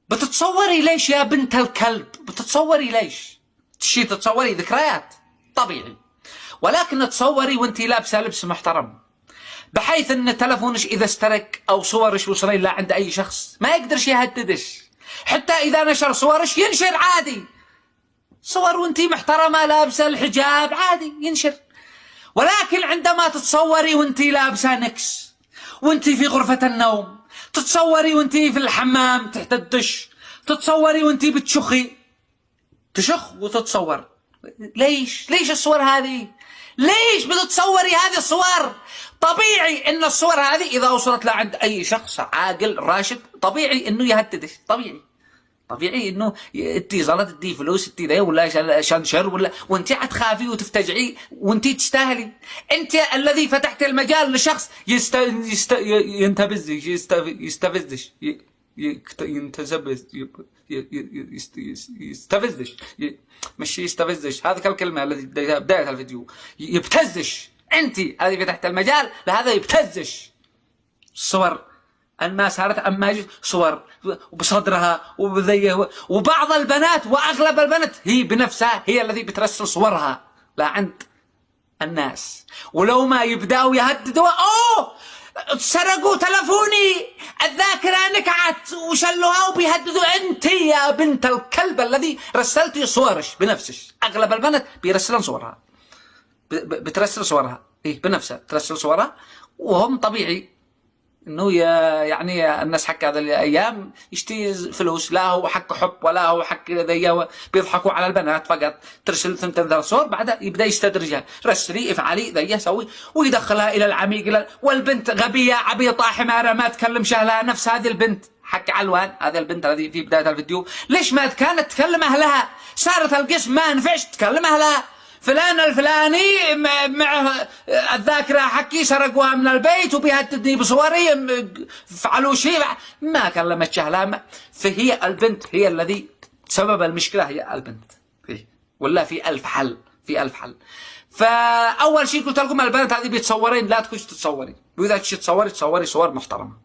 بتتصوري ليش يا بنت الكلب؟ بتتصوري ليش؟ تشي تتصوري ذكريات طبيعي، ولكن تصوري وانتي لابسه لبس محترم، بحيث ان تلفونش اذا استرق او صورش وصلين لا عند اي شخص ما يقدرش يهددش، حتى اذا نشر صورش ينشر عادي، صور وانتي محترمه لابسه الحجاب عادي ينشر. ولكن عندما تتصوري وانتي لابسه نكس، وانتي في غرفه النوم، تتصوري وانتي في الحمام تحت الدش، تتصوري وانتي بتشخي، تشخ وتتصور. ليش الصور هذه؟ ليش بتتصوري هذه الصور؟ طبيعي ان الصور هذه اذا وصلت لعند اي شخص عاقل راشد طبيعي انه يهددش، طبيعي انه انت ظلت تدي فلوس انت ذي ولا شنشر ولا، وانت تخافي وتفتجعي وانت تستاهلي. انت الذي فتحت المجال لشخص ينتبذش يستفزش يستفزش، مش يستفزش، هذه الكلمة التي بداية الفيديو، يبتزش. انت هذه فتحت المجال لهذا يبتزش. الصور ما صارت أماجد صور وبصدرها وبذيه، وبعض البنات واغلب البنات هي بنفسها هي الذي بترسل صورها لا عند الناس، ولو ما يبداوا يهددوا اوه سرقوا تلفوني، الذاكره نكعت وشلوها وبيهددوا. انت يا بنت الكلب الذي رسلتي صورش بنفسك. اغلب البنات بيرسلن صورها، بترسل صورها بنفسها، ترسل صورها، وهم طبيعي انه يعني الناس حق هذا الايام يشتي فلوس، لا هو حق حب ولا هو حق ذي، بيضحكوا على البنات فقط. ترسل ثنتين صور بعدها يبدا يستدرجها، رسلي افعلي ذي سوي، ويدخلها الى العميق. والبنت غبيه عبيطه حماره ما تكلمش اهلها. نفس هذه البنت حق علوان، هذه البنت التي في بدايه الفيديو، ليش ما كانت تكلم اهلها؟ صارت القسم ما نفعش تكلم اهلها. فلان الفلاني معه الذاكرة حقي سرقوها من البيت وبيهددني بصوري، فعلوا شيء ما كلمت أهلها. فهي البنت هي الذي سبب المشكلة، هي البنت ولا في ألف حل، في ألف حل. فأول شيء قلت لكم البنات هذه بيتصورين لا تخش تتصوري، وإذا تتصوري صور محترمة.